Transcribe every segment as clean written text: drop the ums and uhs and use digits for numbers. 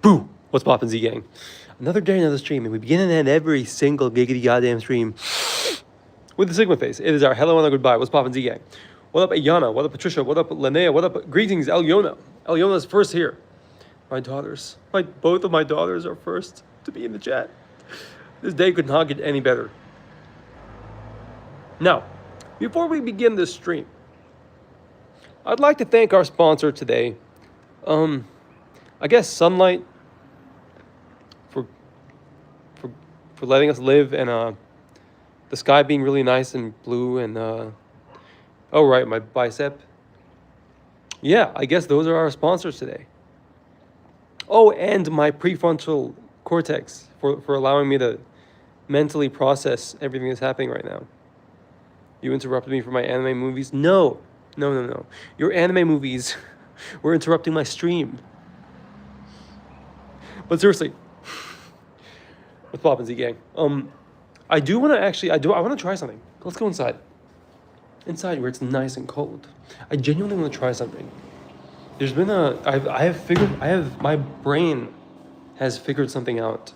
Boo! What's poppin', Z Gang? Another day, another stream, and we begin and end every single giggity goddamn stream with the Sigma face. It is our hello and our goodbye. What's poppin', Z Gang? What up, Ayana? What up, Patricia? What up, Linnea? What up, greetings, Eliona? Eliona's first here. My daughters, both of my daughters are first to be in the chat. This day could not get any better. Now, before we begin this stream, I'd like to thank our sponsor today. I guess Sunlight for letting us live, and the sky being really nice and blue, and oh right, my bicep. Yeah, I guess those are our sponsors today. Oh, and my prefrontal cortex for allowing me to mentally process everything that's happening right now. You interrupted me for my anime movies? No. Your anime movies were interrupting my stream. But seriously, what's poppin', Z Gang? I do want to actually, I want to try something. Let's go inside. Inside where it's nice and cold. I genuinely want to try something. There's been my brain has figured something out.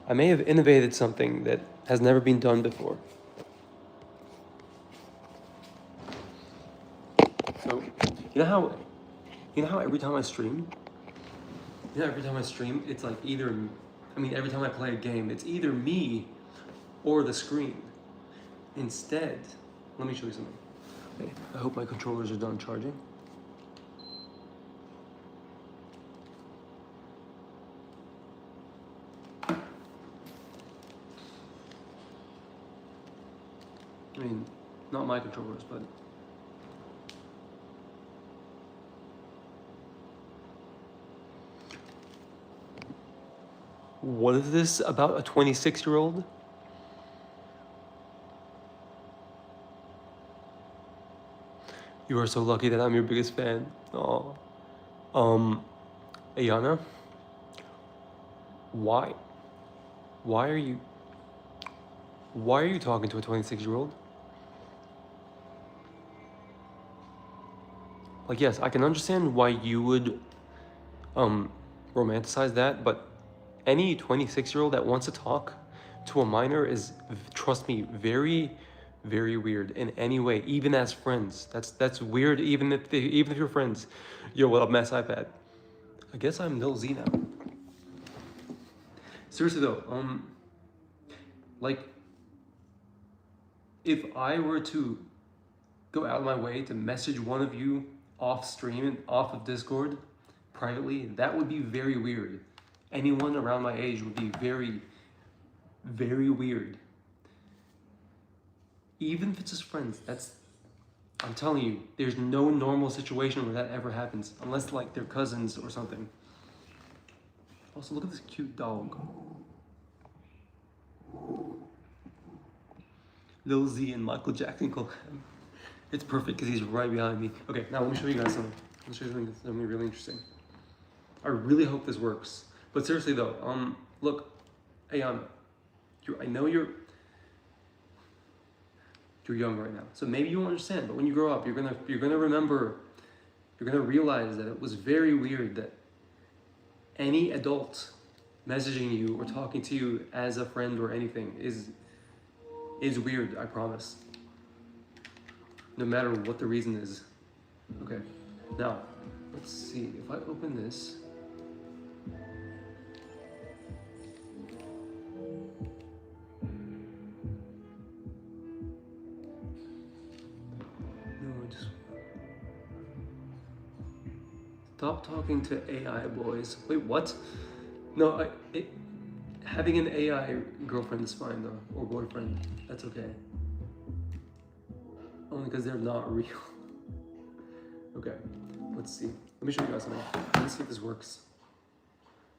I may have innovated something that has never been done before. So, you know how every time I stream, it's like every time I play a game, it's either me or the screen. Instead, let me show you something. Okay, I hope my controllers are done charging. I mean, not my controllers, but what is this about a 26-year-old? You are so lucky that I'm your biggest fan. Oh, Ayana, why are you talking to a 26-year-old? Like, yes, I can understand why you would romanticize that, but any 26-year-old that wants to talk to a minor is, trust me, very, very weird in any way, even as friends. That's weird, even if you're friends. Yo, what up, Mass iPad? I guess I'm Lil Z now. Seriously though, like, if I were to go out of my way to message one of you off stream and off of Discord privately, that would be very weird. Anyone around my age would be very, very weird. Even if it's just friends, I'm telling you, there's no normal situation where that ever happens, unless like they're cousins or something. Also, look at this cute dog. Lil Z and Michael Jackson collab. It's perfect because he's right behind me. Okay, now let me show you guys something. Let me show you something really interesting. I really hope this works. But seriously though, look, Ayana, I know you're young right now, so maybe you won't understand. But when you grow up, you're gonna remember, you're gonna realize that it was very weird that any adult messaging you or talking to you as a friend or anything is weird. I promise. No matter what the reason is. Okay, now let's see if I open this. Stop talking to AI, boys. Wait, what? No, having an AI girlfriend is fine though, or boyfriend. That's okay. Only because they're not real. Okay, let's see. Let me show you guys something. Let's see if this works.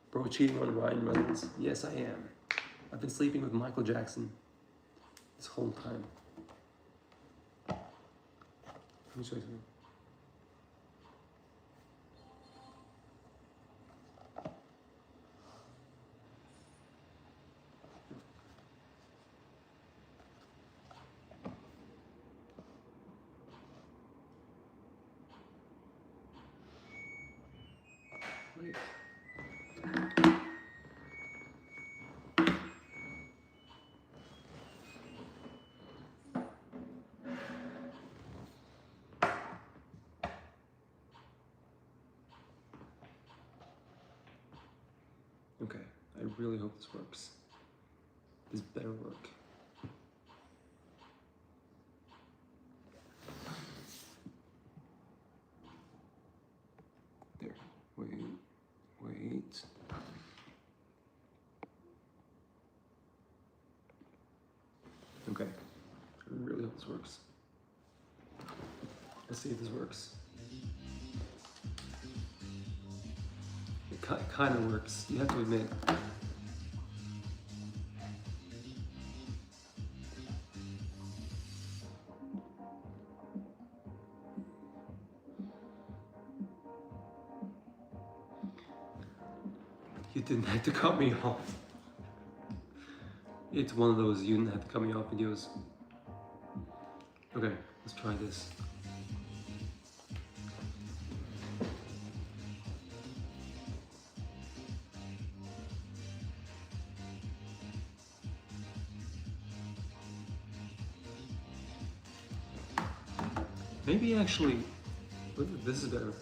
Bro, cheating on Ryan Reynolds. Yes, I am. I've been sleeping with Michael Jackson this whole time. Let me show you something. Wait. Okay, I really hope this works. This better work. There, wait. Okay, I really hope this works. Let's see if this works. It kind of works, you have to admit. You didn't have to cut me off. It's one of those you didn't have to cut me off videos. Okay, let's try this. Maybe actually, this is better.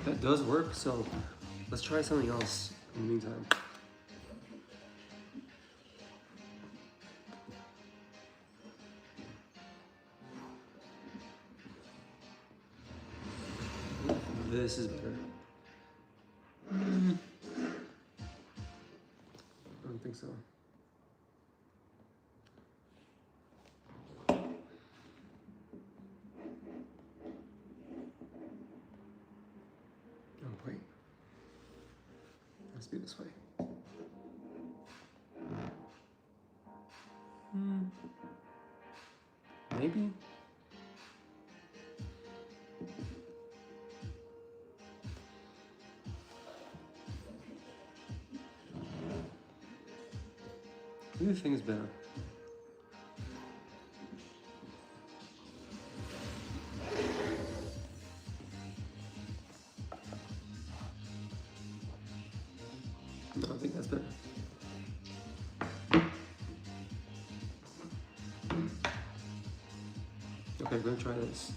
That does work, so let's try something else in the meantime. This is better. I don't think so. Oh, wait. Let's be this way. Maybe? Maybe the thing is better. No, I think that's better. Okay, we're gonna try this.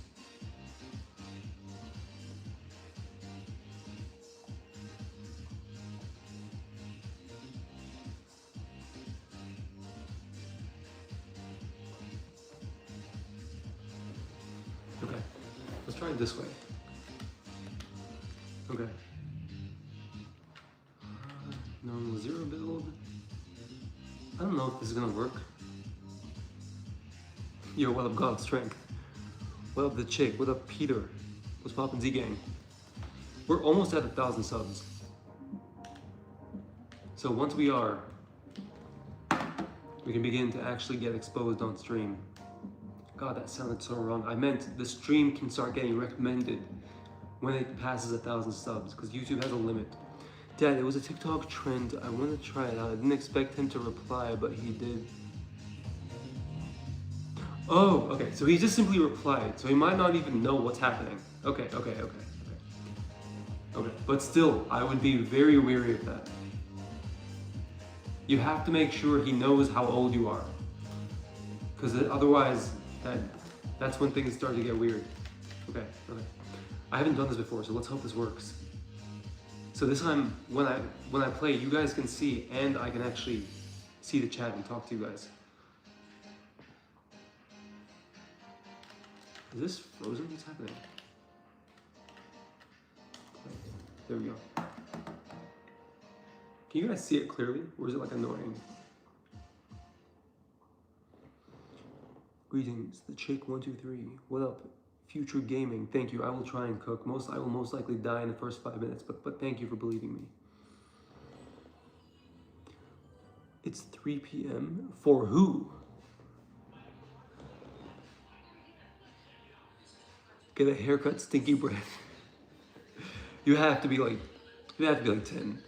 Okay, let's try it this way. Okay. Normal 0 build. I don't know if this is gonna work. Yo, what up, God Strength? What up, the chick? What up, Peter? What's poppin', Z Gang? We're almost at 1,000 subs. So once we are, we can begin to actually get exposed on stream. God, that sounded so wrong. I meant the stream can start getting recommended when it passes 1,000 subs, because YouTube has a limit. Dad, it was a TikTok trend. I want to try it out. I didn't expect him to reply, but he did. Oh, okay. So he just simply replied. So he might not even know what's happening. Okay. But still, I would be very wary of that. You have to make sure he knows how old you are, because otherwise, that's when things start to get weird. Okay. I haven't done this before, so let's hope this works. So this time, when I play, you guys can see, and I can actually see the chat and talk to you guys. Is this frozen? What's happening? There we go. Can you guys see it clearly, or is it like annoying? Greetings, the chick 123. What up? Future gaming. Thank you. I will try and cook. I will most likely die in the first 5 minutes, but thank you for believing me. It's 3 p.m. For who? Get a haircut, stinky breath. You have to be like 10.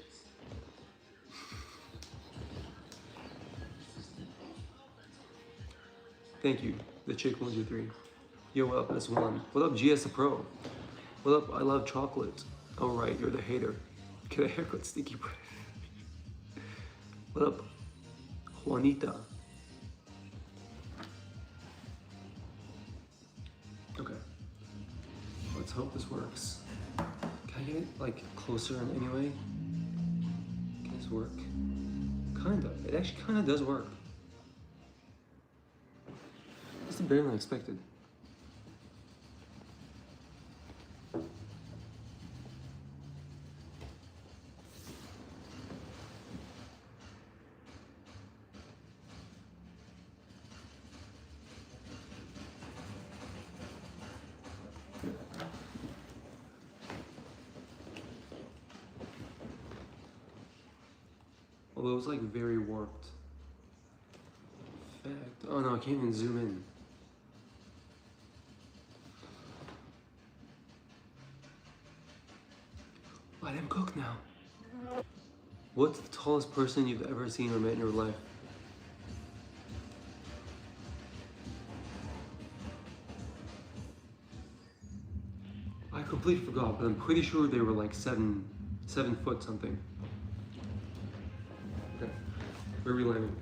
Thank you, the chick 123. Yo, what up, S1? What up, GS Pro? What up, I love chocolate? Oh right, you're the hater. Get a haircut, stinky breath. What up, Juanita? Let's hope this works. Can I get it like closer in any way? Can this work? Kinda. It actually kinda does work. It's better than I expected. Although it's like very warped. Fact. Oh no, I can't even zoom in. Let him cook now. What's the tallest person you've ever seen or met in your life? I completely forgot, but I'm pretty sure they were like 7 foot something. Okay, where are we landing?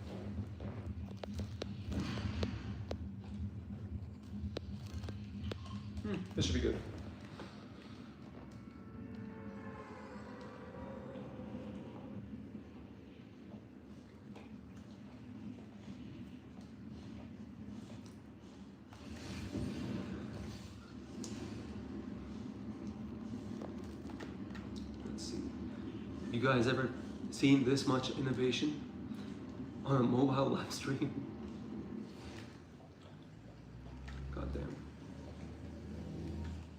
This should be good. Let's see. You guys ever seen this much innovation on a mobile live stream? God damn.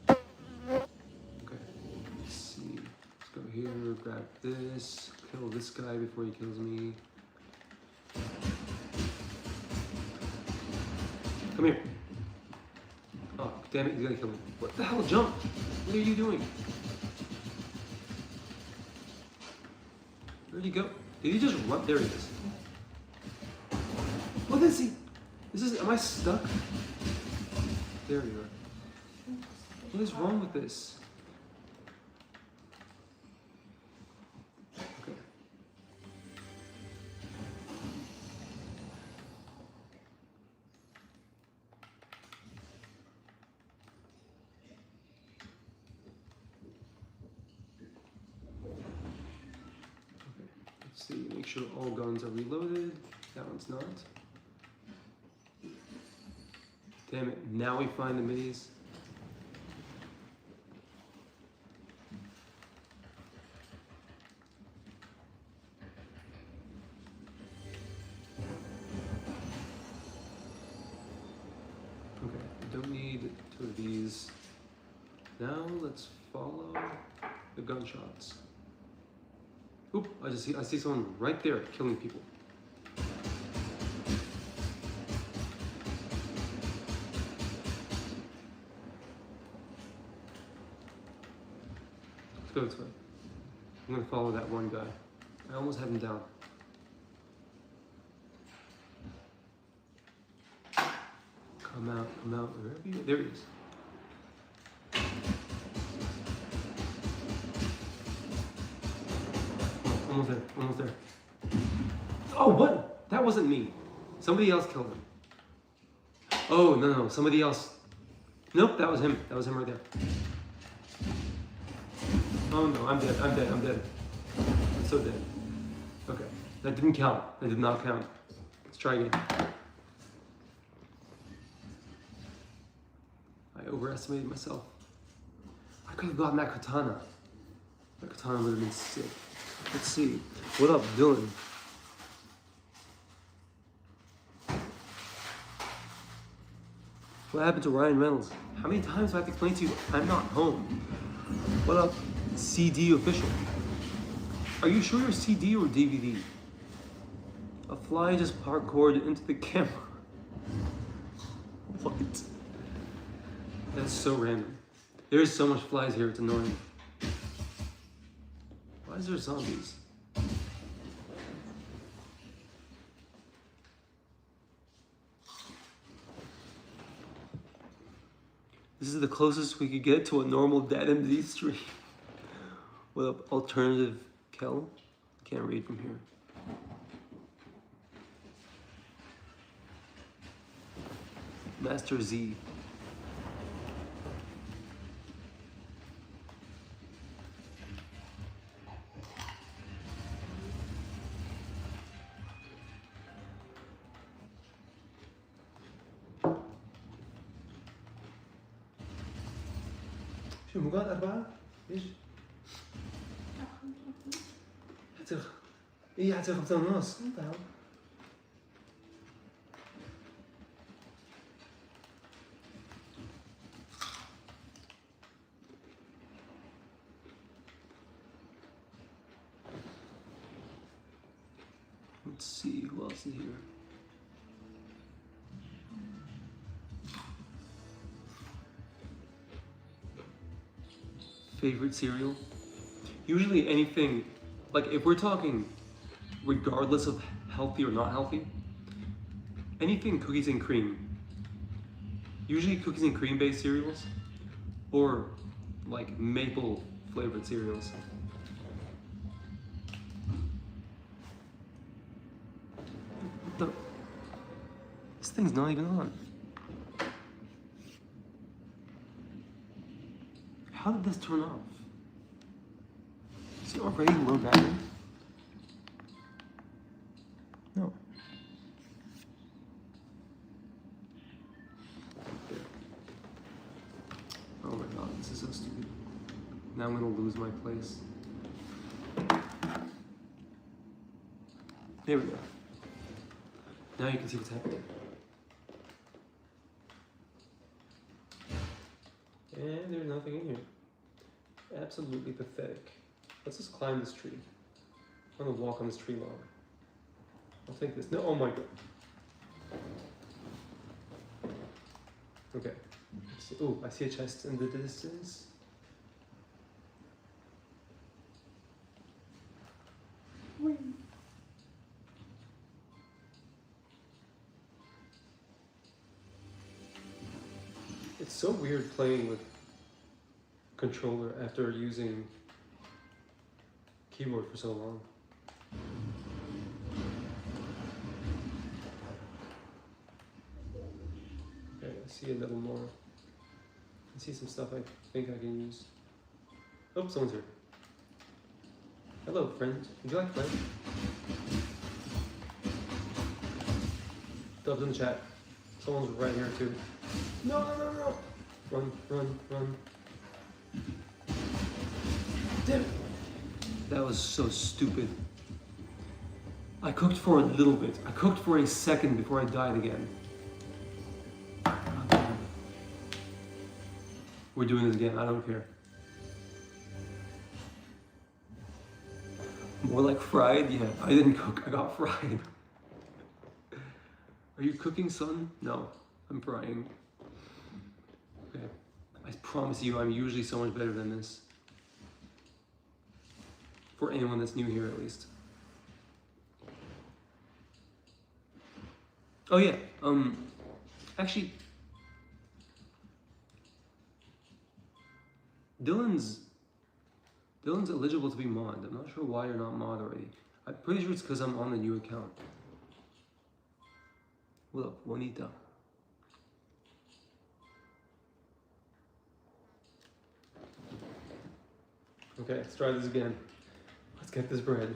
Okay, let's see. Let's go here, grab this, kill this guy before he kills me. Come here. Oh, damn it, he's gonna kill me. What the hell, jump? What are you doing? Where'd he go? Did he just run? There he is. What is he? Am I stuck? There you are. What is wrong with this? Okay. Let's see, make sure all guns are reloaded. That one's not. Damn it, now we find the maze. Okay, I don't need 2 of these. Now let's follow the gunshots. Oop, I see someone right there killing people. Let's go this way. I'm gonna follow that one guy. I almost have him down. Come out, wherever you go. There he is. Almost there. Oh, what? That wasn't me. Somebody else killed him. Oh, no, somebody else. Nope, that was him. That was him right there. Oh no, I'm dead. I'm so dead. Okay, that didn't count. That did not count. Let's try again. I overestimated myself. I could have gotten that katana. That katana would have been sick. Let's see. What up, Dylan? What happened to Ryan Reynolds? How many times do I have to explain to you I'm not home? What up, CD official? Are you sure you're CD or DVD? A fly just parkoured into the camera. What? That's so random. There's so much flies here, it's annoying. Why is there zombies? This is the closest we could get to a normal DadMD stream. What up, alternative Kel? Can't read from here. Master Z. شو مقعد 4 ليش؟ حتصير ايه حتصير 5 ونص تعال. Let's see who else is here. Favorite cereal? Usually anything, like if we're talking regardless of healthy or not healthy, anything cookies and cream. Usually cookies and cream based cereals or like maple flavored cereals. This thing's not even on. How did this turn off? Is it already low battery? No. Oh my god, this is so stupid. Now I'm gonna lose my place. There we go. Now you can see what's happening. And there's nothing in here. Absolutely pathetic. Let's just climb this tree. I'm gonna walk on this tree log. I'll take this. No, oh my god. Okay. Oh, I see a chest in the distance. Whee. It's so weird playing with controller after using keyboard for so long. Okay, I see a little more. I see some stuff I think I can use. Oh, someone's here. Hello, friend. Would you like to play? Dubs in the chat. Someone's right here too. No, no, no, no! Run, run, run. Damn it! That was so stupid. I cooked for a little bit. I cooked for a second before I died again. Okay. We're doing this again, I don't care. More like fried? Yeah, I didn't cook, I got fried. Are you cooking, son? No, I'm frying. Okay, I promise you I'm usually so much better than this. For anyone that's new here, at least. Oh yeah, actually, Dylan's eligible to be mod. I'm not sure why you're not mod already. I'm pretty sure it's because I'm on the new account. What up, Juanita? Okay, let's try this again. Let's get this bread.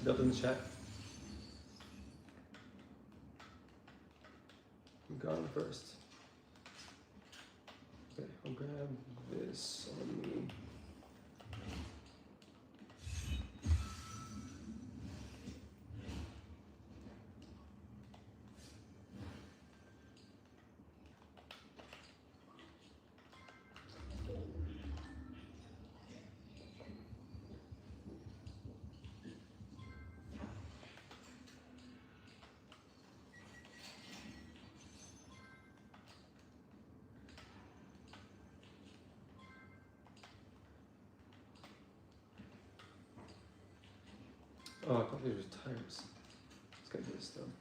Dub in the chat. I'm gone first. Okay, I'll grab this on me. Oh, I thought these were tires. Let's get this done.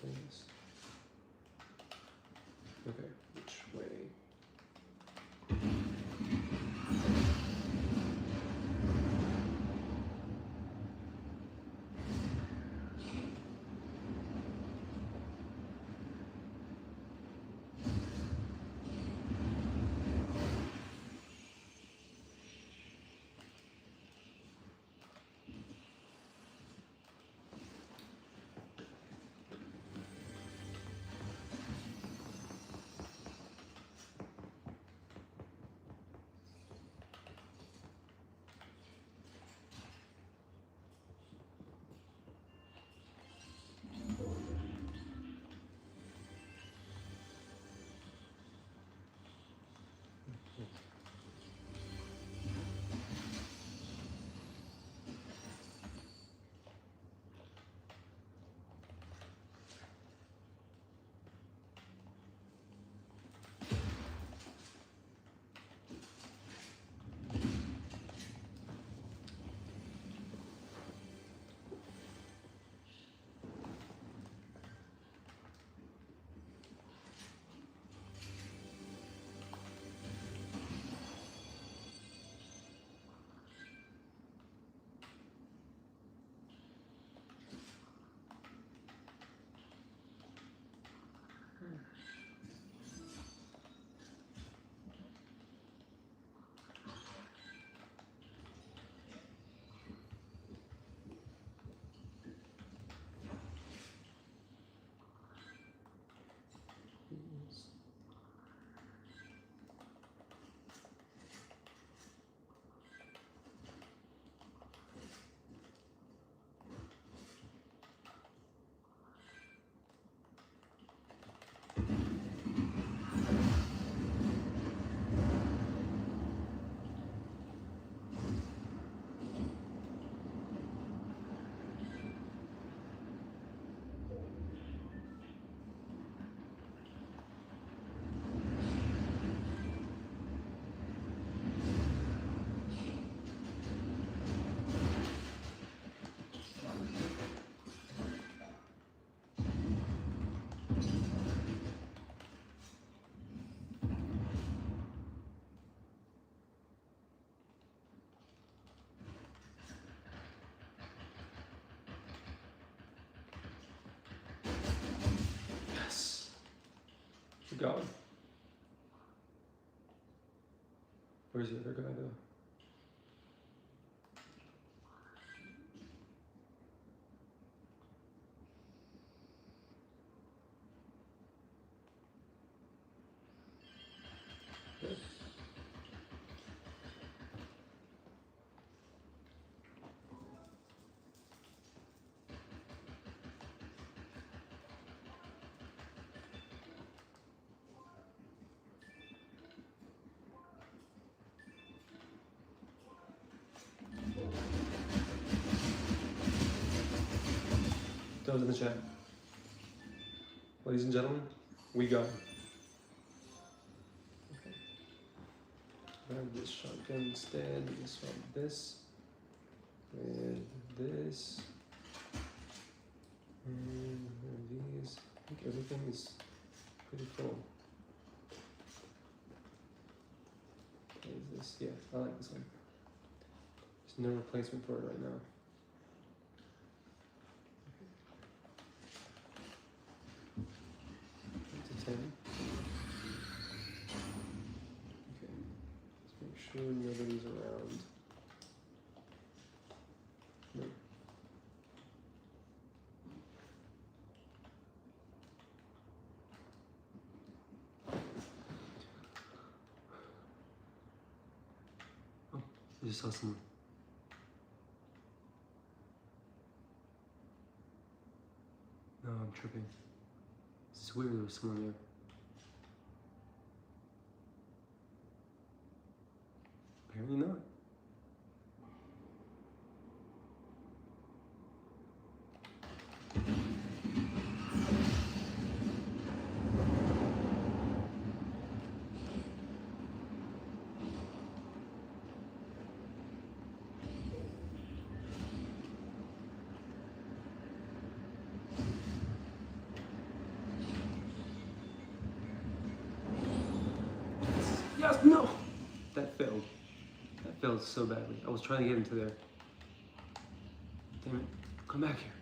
Things. Okay, which way? Yes. We're going. Where's the other guy though? Good. Those in the chat. Ladies and gentlemen, we got him. Okay. Grab this shotgun instead. Let's swap this. with this and these. I think everything is pretty full. What is this? Yeah, I like this one. There's no replacement for it right now. Up to 10. Okay, let's make sure nobody's around. No. Oh, I just saw someone. No, I'm tripping. It's weird, there was someone there. Apparently not. Yes, no! That failed. That failed so badly. I was trying to get into there. Damn it. Come back here.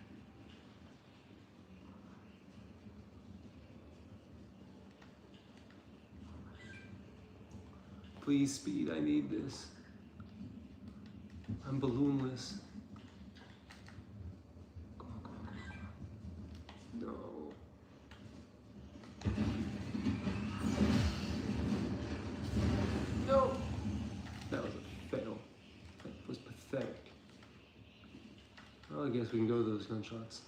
Please, speed. I need this. I'm balloonless. Come on, come on, come on. No. No! That was a fail. That was pathetic. Well, I guess we can go to those gunshots.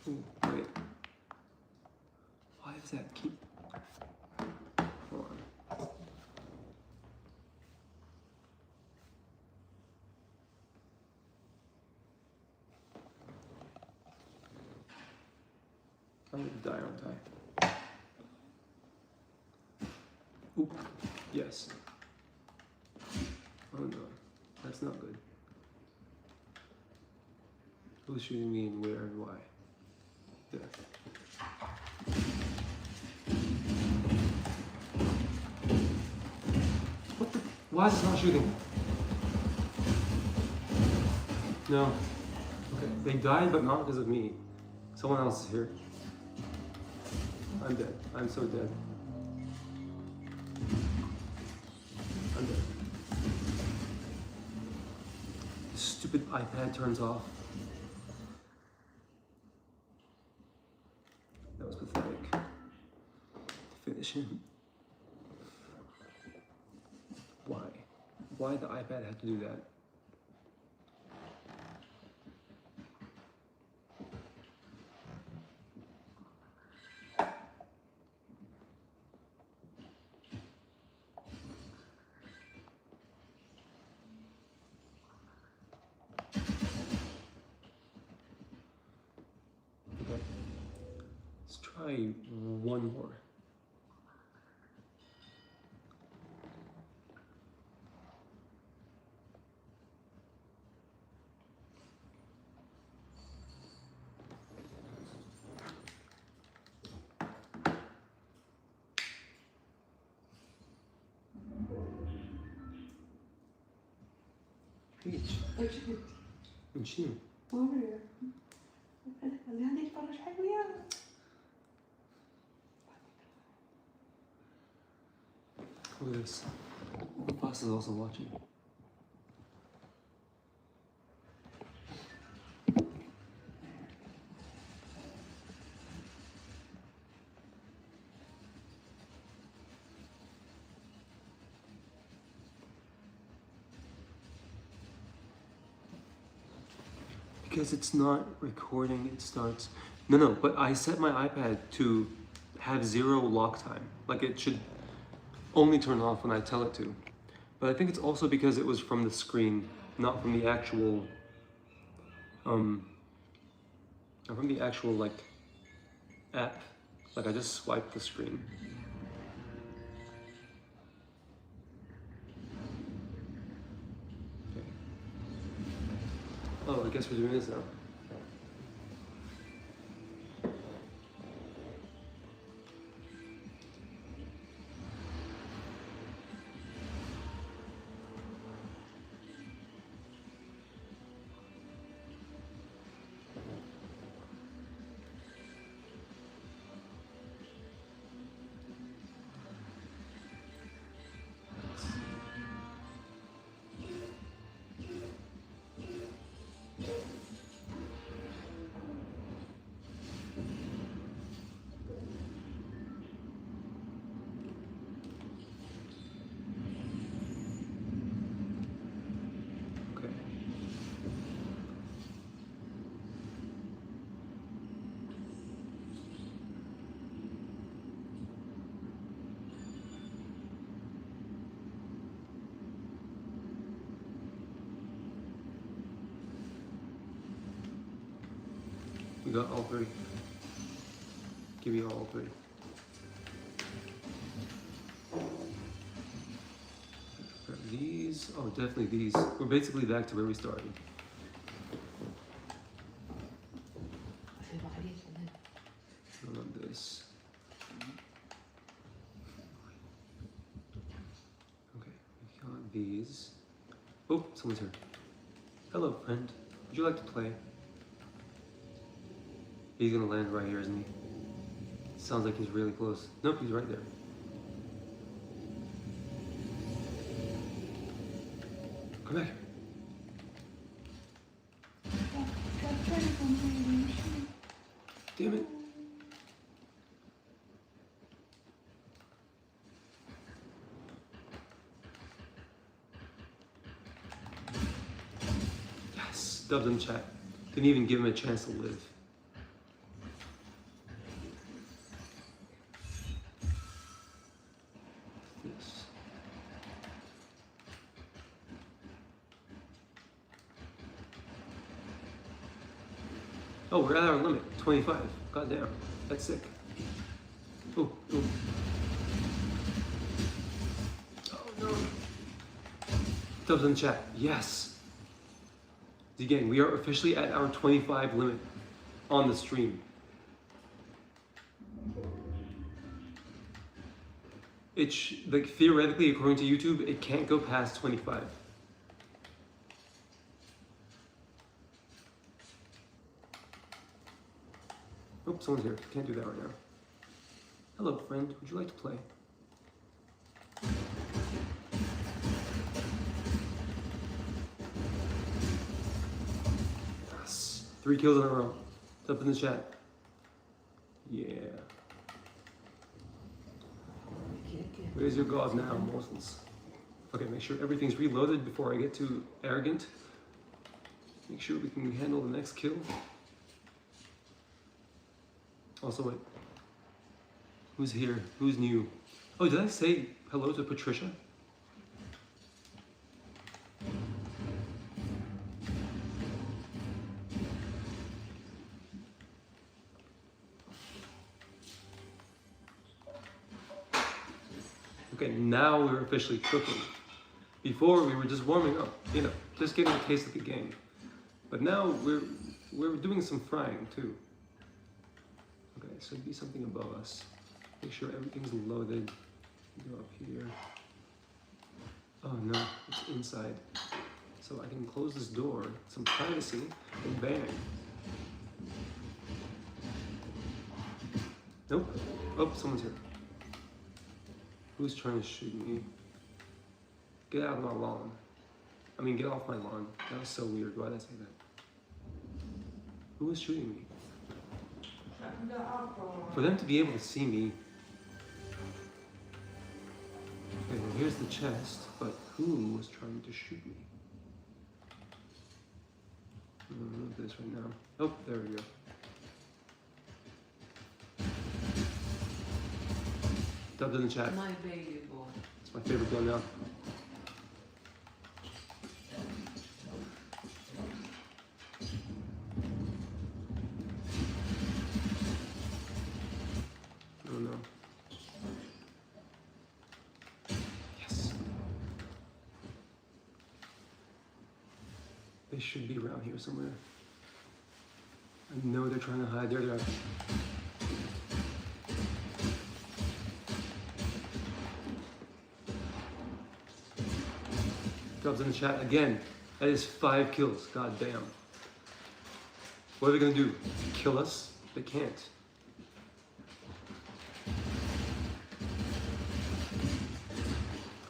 Ooh, wait. Why does that keep... Hold on. I'm gonna die, aren't I? Oop. Yes. Oh no. That's not good. Who's shooting me and where and why? There. What the? Why is it not shooting? No. Okay, they died, but not because of me. Someone else is here. I'm dead. I'm so dead. I'm dead. The stupid iPad turns off. That was pathetic. To finish him. Why? Why the iPad had to do that? Okay. Let's try one more. ايش جبت؟ من شنو؟ ما ادري اللي عندي يتفرج حق وياه. Look at this. The boss is also watching. Because it's not recording, it starts. No, but I set my iPad to have 0 lock time. Like it should only turn off when I tell it to. But I think it's also because it was from the screen, not from the actual, not from the actual like app. Like I just swiped the screen. Okay. Oh, I guess we're doing this now. Okay. We got all three. Give me all three. These, oh, definitely these. We're basically back to where we started. None of this. Okay, we got these. Oh, someone's here. Hello, friend. Would you like to play? He's gonna land right here, isn't he? Sounds like he's really close. Nope, he's right there. Come back. Damn it. Yes, dubbed in chat. Didn't even give him a chance to live. This. Oh, we're at our limit. 25. God damn. That's sick. Oh, oh. Oh no. Dubs in chat. Yes. Again, we are officially at our 25 limit on the stream. It's like theoretically, according to YouTube, it can't go past 25. Oh, someone's here. Can't do that right now. Hello, friend. Would you like to play? Yes. 3 kills in a row. It's up in the chat. Yeah. Where's your god now, Moses? Okay, make sure everything's reloaded before I get too arrogant. Make sure we can handle the next kill. Also, wait. Who's here? Who's new? Oh, did I say hello to Patricia? Okay, now we're officially cooking. Before we were just warming up, you know, just getting a taste of the game. But now we're doing some frying too. Okay, so be something above us. Make sure everything's loaded. Go up here. Oh no, it's inside. So I can close this door, some privacy, and bang. Nope. Oh, someone's here. Who's trying to shoot me? Get out of my lawn. I mean, get off my lawn. That was so weird. Why did I say that? Who was shooting me? For them to be able to see me. Okay, well, here's the chest, but who was trying to shoot me? I'm gonna remove this right now. Oh, there we go. Dubbed in the chat. My baby boy. It's my favorite gun now. don't know. Yes. They should be around here somewhere. I know they're trying to hide. There they are. Dubs in the chat again. That is 5 kills. God damn. What are they gonna do? Kill us? They can't.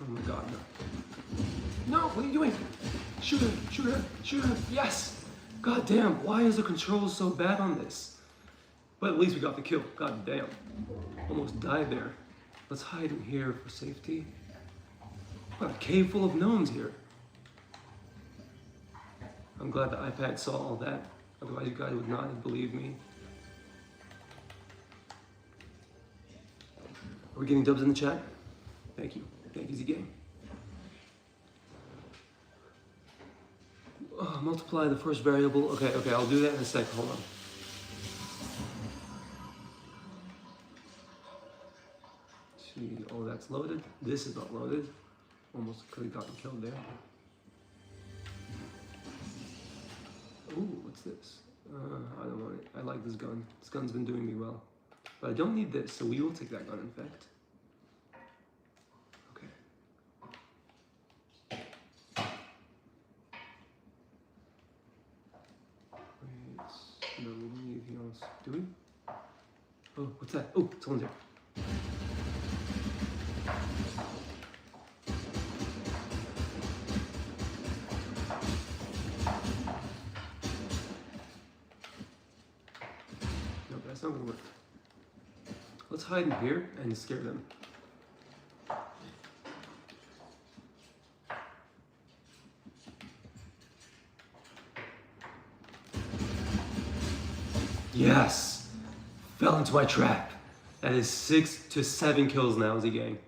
Oh my god, no. No, what are you doing? Shoot her, shoot her, shoot her. Yes! God damn, why is the control so bad on this? But at least we got the kill. God damn. Almost died there. Let's hide in here for safety. Got a cave full of gnomes here. I'm glad the iPad saw all that. Otherwise you guys would not have believed me. Are we getting dubs in the chat? Thank you. Thank you, Z-Gang. Multiply the first variable. Okay, I'll do that in a sec. Hold on. See, oh, that's loaded. This is not loaded. Almost could have gotten killed there. Ooh, what's this? I don't want it. I like this gun. This gun's been doing me well. But I don't need this, so we will take that gun, in fact. Okay. Wait, no, we don't need anything else. Do we? Oh, what's that? Oh, someone's there. No, that's not gonna work. Let's hide in here and scare them. Yes! Fell into my trap. That is 6 to 7 kills now, Z-Gang.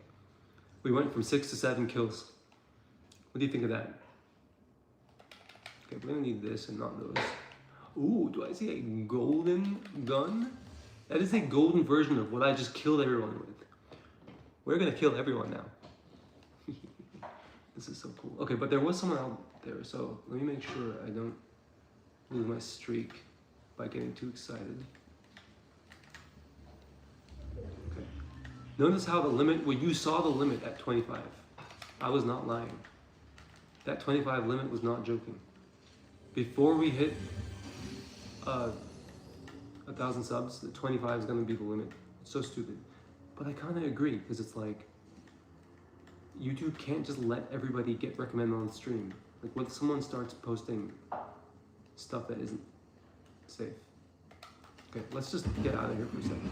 We went from 6 to 7 kills. What do you think of that? Okay, we're gonna need this and not those. Ooh, do I see a golden gun? That is a golden version of what I just killed everyone with. We're gonna kill everyone now. This is so cool. Okay, but there was someone out there, so let me make sure I don't lose my streak by getting too excited. Okay. Notice how the limit, well, you saw the limit at 25. I was not lying. That 25 limit was not joking. Before we hit 1,000 subs, the 25 is gonna be the limit. It's so stupid. But I kinda agree, because it's like, YouTube can't just let everybody get recommended on stream. Like, when someone starts posting stuff that isn't safe. Okay, let's just get out of here for a second.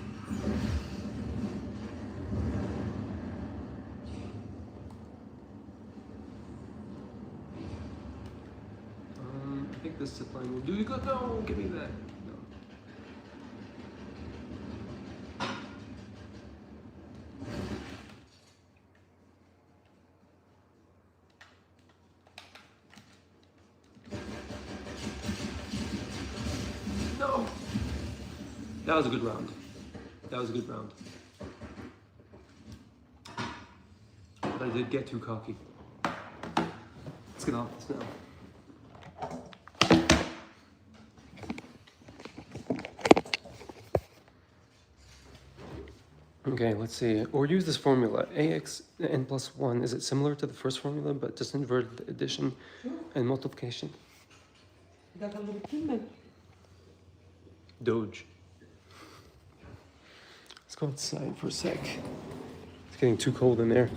I think this zip line will do you good. No, give me that. No. No! That was a good round. That was a good round. But I did get too cocky. Let's get off this now. Okay, let's see. Or use this formula. AX n plus 1. Is it similar to the first formula, but just inverted addition and multiplication? Got a little human. Doge. Let's go outside for a sec. It's getting too cold in there.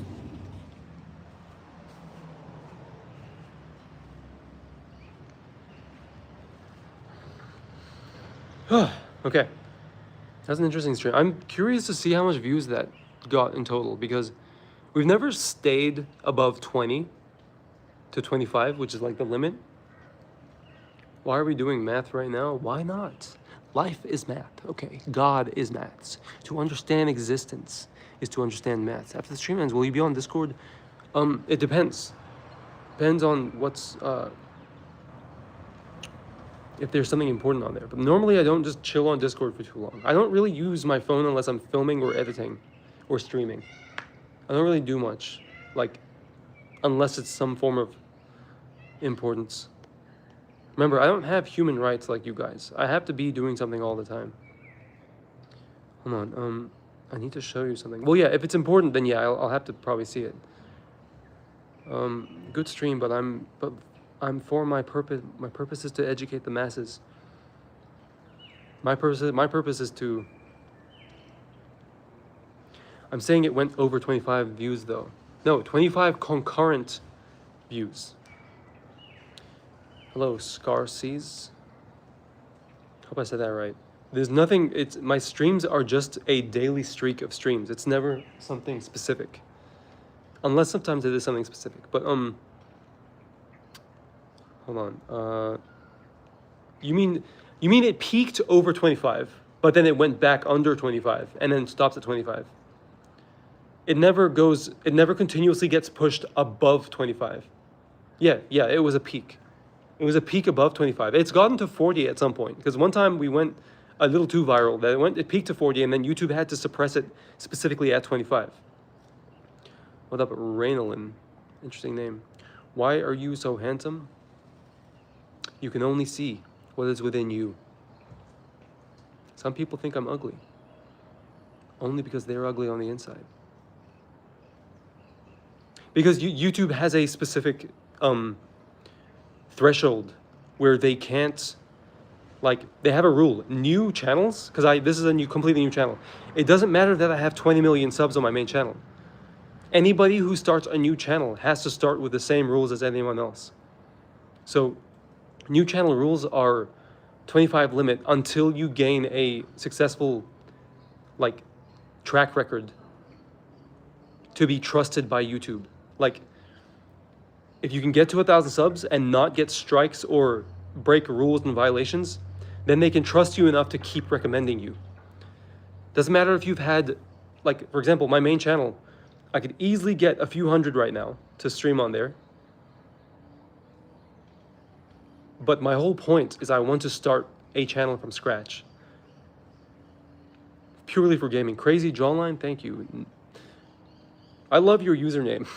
Okay. That's an interesting stream. I'm curious to see how much views that got in total, because we've never stayed above 20 to 25, which is like the limit. Why are we doing math right now? Why not? Life is math, okay? God is maths. To understand existence is to understand maths. After the stream ends, will you be on Discord? It depends. Depends on what's if there's something important on there. But normally I don't just chill on Discord for too long. I don't really use my phone unless I'm filming or editing or streaming. I don't really do much, like, unless it's some form of importance. Remember, I don't have human rights like you guys. I have to be doing something all the time. Hold on, I need to show you something. Well, yeah, if it's important, then yeah, I'll have to probably see it. Good stream, but I'm for my purpose. My purpose is to educate the masses. My purpose is to. I'm saying it went over 25 views though. No, 25 concurrent views. Hello, Scarseas. Hope I said that right. There's nothing. My streams are just a daily streak of streams. It's never something specific. Unless sometimes it is something specific. But hold on. You mean it peaked over 25, but then it went back under 25 and then stops at 25. It never continuously gets pushed above 25. Yeah, it was a peak. It was a peak above 25. It's gotten to 40 at some point because one time we went a little too viral. It peaked to 40 and then YouTube had to suppress it specifically at 25. What up, Raynolin? Interesting name. Why are you so handsome? You can only see what is within you. Some people think I'm ugly. Only because they're ugly on the inside. Because YouTube has a specific threshold where they can't, like, they have a rule. New channels, because this is a completely new channel. It doesn't matter that I have 20 million subs on my main channel. Anybody who starts a new channel has to start with the same rules as anyone else. So new channel rules are 25 limit until you gain a successful, like, track record to be trusted by YouTube. Like, if you can get to 1,000 subs and not get strikes or break rules and violations, then they can trust you enough to keep recommending you. Doesn't matter if you've had, like, for example, my main channel, I could easily get a few hundred right now to stream on there. But my whole point is I want to start a channel from scratch. Purely for gaming. Crazy Jawline, thank you. I love your username.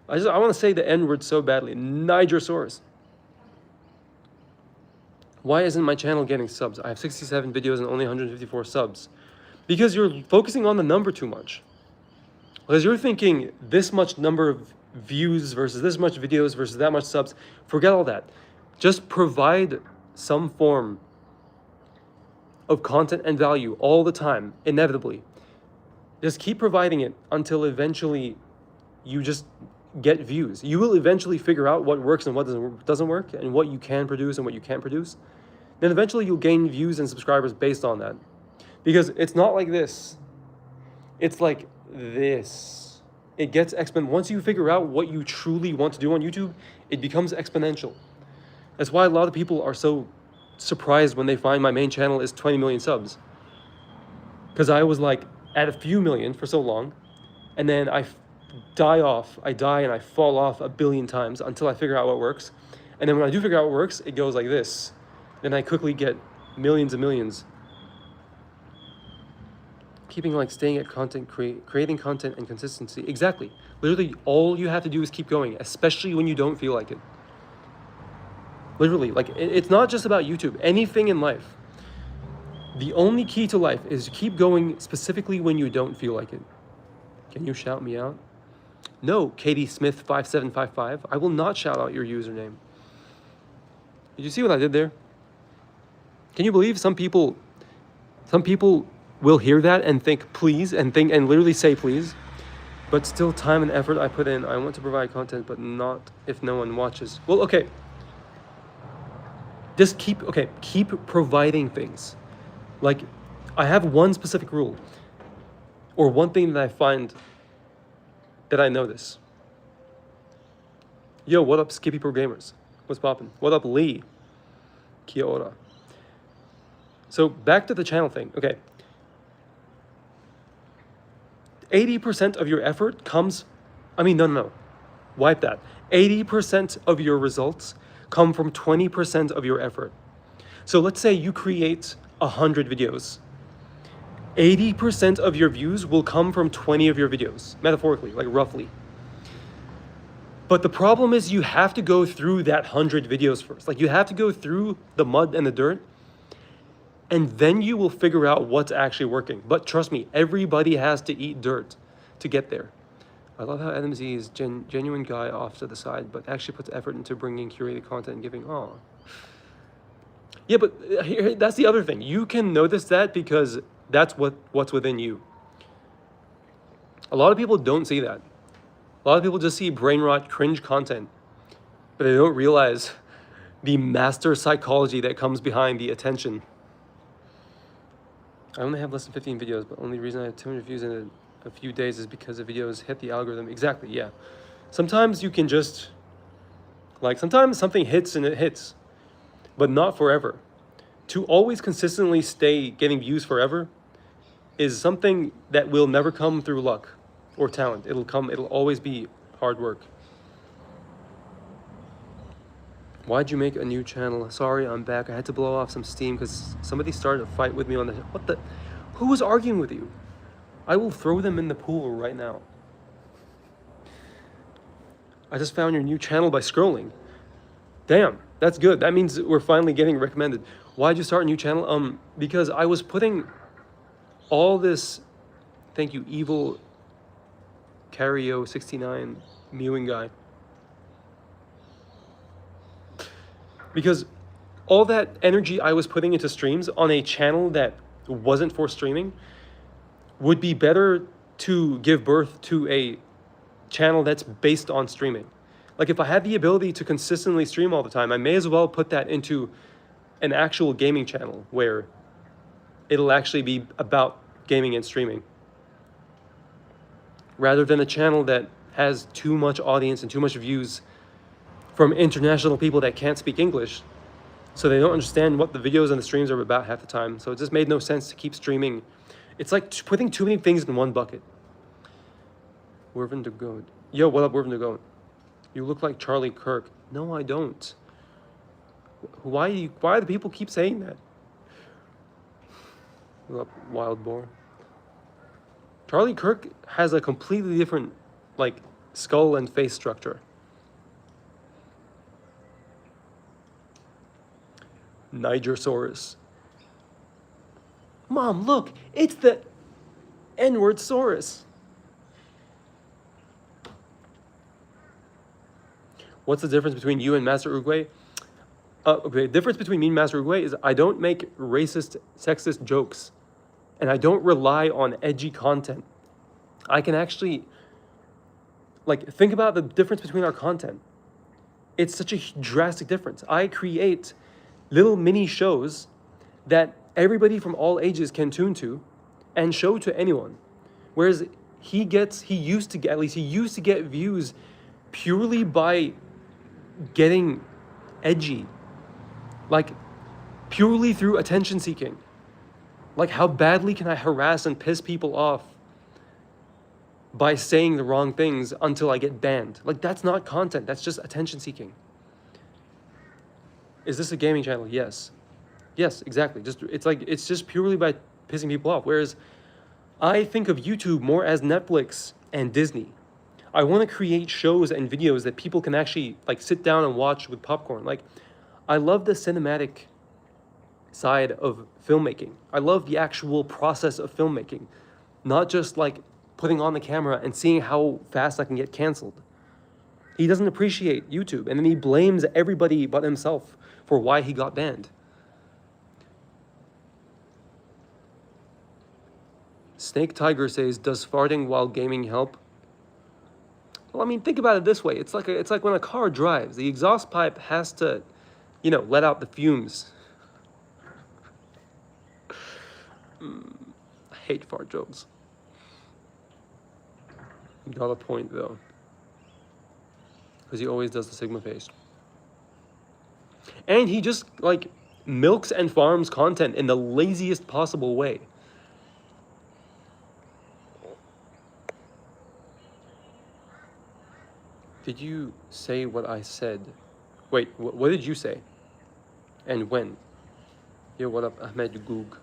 I want to say the N-word so badly. Nigersaurus. Why isn't my channel getting subs? I have 67 videos and only 154 subs. Because you're focusing on the number too much. Because you're thinking this much number of views versus this much videos versus that much subs. Forget all that. Just provide some form of content and value all the time, inevitably. Just keep providing it until eventually you just get views. You will eventually figure out what works and what doesn't work, and what you can produce and what you can't produce. Then eventually you'll gain views and subscribers based on that. Because it's not like this. It's like this. It gets exponential. Once you figure out what you truly want to do on YouTube, it becomes exponential. That's why a lot of people are so surprised when they find my main channel is 20 million subs. Because I was like at a few million for so long, and then I die and I fall off a billion times until I figure out what works. And then when I do figure out what works, it goes like this. Then I quickly get millions and millions. Keeping, like, staying at content, creating content and consistency. Exactly. Literally, all you have to do is keep going, especially when you don't feel like it. Literally, like, it's not just about YouTube. Anything in life. The only key to life is to keep going specifically when you don't feel like it. Can you shout me out? No, Katie Smith 5755. I will not shout out your username. Did you see what I did there? Can you believe some people will hear that and think please and literally say please, but still time and effort I put in. I want to provide content, but not if no one watches. Well, okay. Just keep providing things. Like, I have one specific rule, or one thing that I find that I notice. Yo, what up, Skippy Pro Gamers? What's poppin'? What up, Lee? Kia ora. So back to the channel thing. Okay. 80% of your effort comes, no. Wipe that. 80% of your results come from 20% of your effort. So let's say you create 100 videos. 80% of your views will come from 20 of your videos, metaphorically, like roughly. But the problem is you have to go through that 100 videos first. Like, you have to go through the mud and the dirt, and then you will figure out what's actually working. But trust me, everybody has to eat dirt to get there. I love how Adam Z is genuine guy off to the side, but actually puts effort into bringing curated content and giving, Yeah, but that's the other thing. You can notice that because that's what's within you. A lot of people don't see that. A lot of people just see brain rot, cringe content, but they don't realize the master psychology that comes behind the attention. I only have less than 15 videos, but only reason I have 200 views in a few days is because the videos hit the algorithm. Exactly, yeah. Sometimes you can just, sometimes something hits and it hits, but not forever. To always consistently stay getting views forever is something that will never come through luck or talent. It'll always be hard work. Why'd you make a new channel? Sorry, I'm back. I had to blow off some steam because somebody started a fight with me on the... Who was arguing with you? I will throw them in the pool right now. I just found your new channel by scrolling. Damn, that's good. That means we're finally getting recommended. Why'd you start a new channel? Because I was putting all this... Thank you, Evil Cario 69 mewing guy. Because all that energy I was putting into streams on a channel that wasn't for streaming would be better to give birth to a channel that's based on streaming. Like, if I had the ability to consistently stream all the time, I may as well put that into an actual gaming channel where it'll actually be about gaming and streaming, rather than a channel that has too much audience and too much views from international people that can't speak English, so they don't understand what the videos and the streams are about half the time. So it just made no sense to keep streaming. It's like putting too many things in one bucket. Wervin de Goat. Yo, what up, Wervin de Goat? You look like Charlie Kirk. No, I don't. Why do people keep saying that? What up, Wild Boar? Charlie Kirk has a completely different, skull and face structure. Nigersaurus. Mom, look, it's the N-word saurus. What's the difference between you and Master Uruguay? Okay, the difference between me and Master Uruguay is I don't make racist, sexist jokes, and I don't rely on edgy content. I can actually, think about the difference between our content. It's such a drastic difference. I create little mini shows that everybody from all ages can tune to and show to anyone. Whereas he used to get views purely by getting edgy, purely through attention seeking. How badly can I harass and piss people off by saying the wrong things until I get banned? That's not content, that's just attention seeking. Is this a gaming channel? Yes. Yes, exactly. It's just purely by pissing people off. Whereas I think of YouTube more as Netflix and Disney. I want to create shows and videos that people can actually sit down and watch with popcorn. I love the cinematic side of filmmaking. I love the actual process of filmmaking, not just putting on the camera and seeing how fast I can get canceled. He doesn't appreciate YouTube, and then he blames everybody but himself for why he got banned. Snake Tiger says, does farting while gaming help? Well, I mean, think about it this way. It's like when a car drives, the exhaust pipe has to, let out the fumes. I hate fart jokes. Got a point, though. Because he always does the Sigma face. And he just, milks and farms content in the laziest possible way. Did you say what I said? Wait, what did you say? And when? Yo, what up, Ahmed Goog?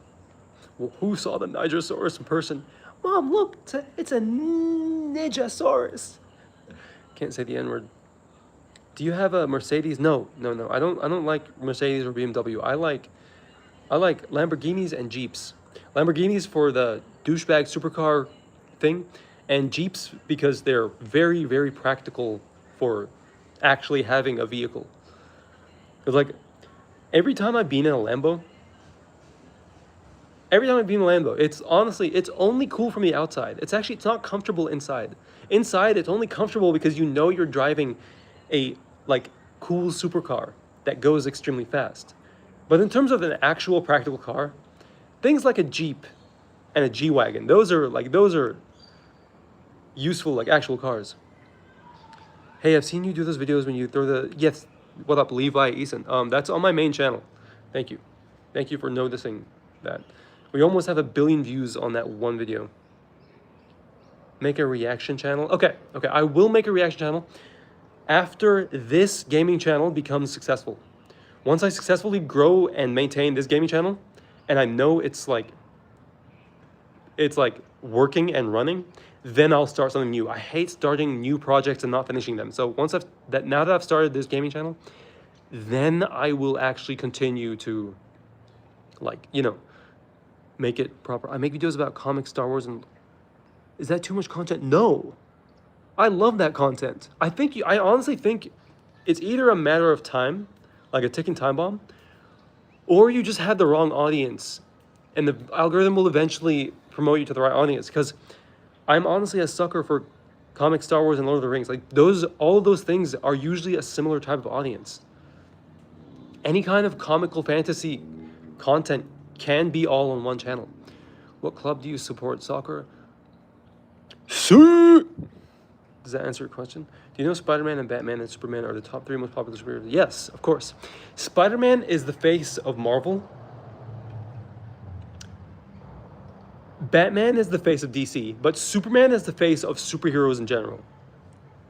Well, who saw the Nigersaurus in person? Mom, look, it's a Nigersaurus. Can't say the N-word. Do you have a Mercedes? No. I don't like Mercedes or BMW. I like Lamborghinis and Jeeps. Lamborghinis for the douchebag supercar thing, and Jeeps because they're very, very practical for actually having a vehicle. Because, like, every time I've been in a Lambo, it's honestly, it's only cool from the outside. It's not comfortable inside. Inside, it's only comfortable because you know you're driving a, like, cool supercar that goes extremely fast. But in terms of an actual practical car, things like a Jeep and a G-Wagon, those are useful, like, actual cars. Hey, I've seen you do those videos when you throw the, yes, what up, Levi Eason? That's on my main channel. Thank you. Thank you for noticing that. We almost have 1 billion views on that one video. Make a reaction channel. Okay, I will make a reaction channel after this gaming channel becomes successful. Once I successfully grow and maintain this gaming channel, and I know it's like working and running, then I'll start something new. I hate starting new projects and not finishing them. So now that I've started this gaming channel, then I will actually continue to, like, you know, make it proper. I make videos about comics, Star Wars, and is that too much content? No, I love that content. I honestly think it's either a matter of time, like a ticking time bomb, or you just have the wrong audience, and the algorithm will eventually promote you to the right audience. Because I'm honestly a sucker for comics, Star Wars, and Lord of the Rings. Like, all of those things are usually a similar type of audience. Any kind of comical fantasy content can be all on one channel. What club do you support? Soccer? Does that answer your question? Do you know Spider-Man and Batman and Superman are the top 3 most popular superheroes? Yes, of course. Spider-Man is the face of Marvel. Batman is the face of DC, but Superman is the face of superheroes in general.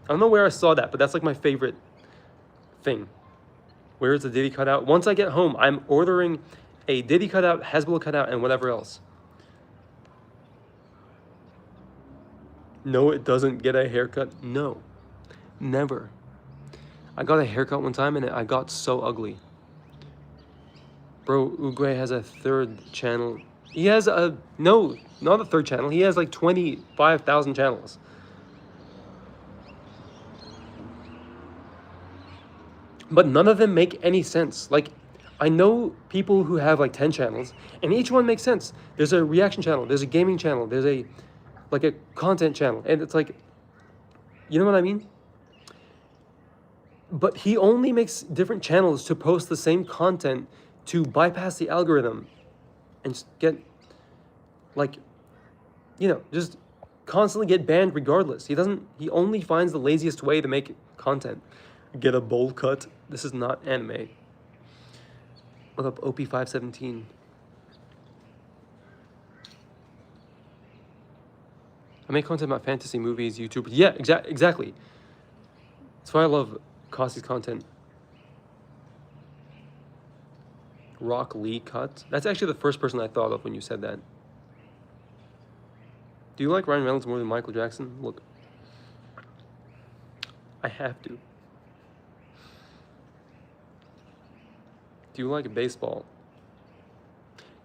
I don't know where I saw that, but that's like my favorite thing. Where is the Diddy cutout? Once I get home, I'm ordering a Diddy cutout, Hezbollah cutout, and whatever else. No, it doesn't get a haircut. No, never. I got a haircut one time and I got so ugly. Bro, Uguay has a 3rd channel. He has no, not a 3rd channel. He has like 25,000 channels. But none of them make any sense. Like, I know people who have like 10 channels, and each one makes sense. There's a reaction channel, there's a gaming channel, there's a content channel, and it's like, you know what I mean? But he only makes different channels to post the same content to bypass the algorithm and just get, like, you know, just constantly get banned regardless. He only finds the laziest way to make content. Get a bowl cut. This is not anime. What up, OP517? I make content about fantasy movies, YouTube. Yeah, exactly. That's why I love Kasi's content. Rock Lee cut. That's actually the first person I thought of when you said that. Do you like Ryan Reynolds more than Michael Jackson? Look, I have to. Do you like baseball?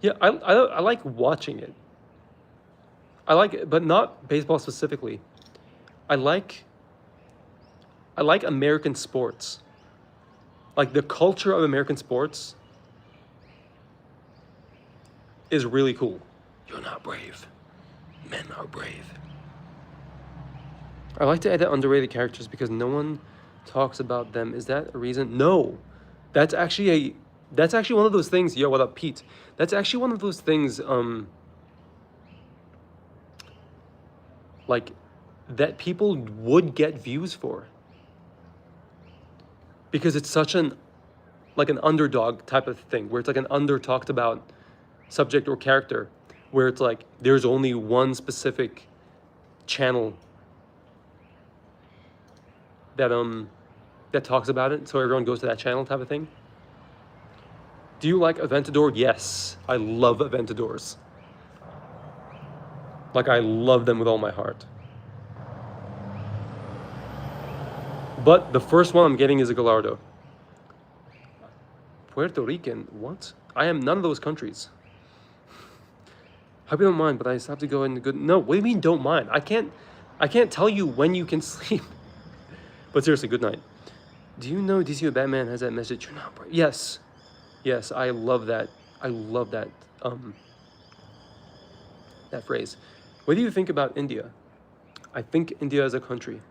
Yeah, I like watching it. I like it, but not baseball specifically. I like American sports. Like, the culture of American sports is really cool. You're not brave. Men are brave. I like to edit underrated characters because no one talks about them. Is that a reason? No. That's actually one of those things. Yo, what up, Pete? That's actually one of those things, like, that people would get views for. Because it's such an underdog type of thing, where it's like an under-talked about subject or character, where it's like there's only one specific channel that that talks about it, so everyone goes to that channel type of thing. Do you like Aventador? Yes, I love Aventadors. Like, I love them with all my heart. But the first one I'm getting is a Gallardo. Puerto Rican? What? I am none of those countries. Hope you don't mind, but I just have to go in good. No, what do you mean don't mind? I can't tell you when you can sleep. But seriously, good night. Do you know DC or Batman has that message? You're not bright. Yes. Yes, I love that. I love that that phrase. What do you think about India? I think India is a country.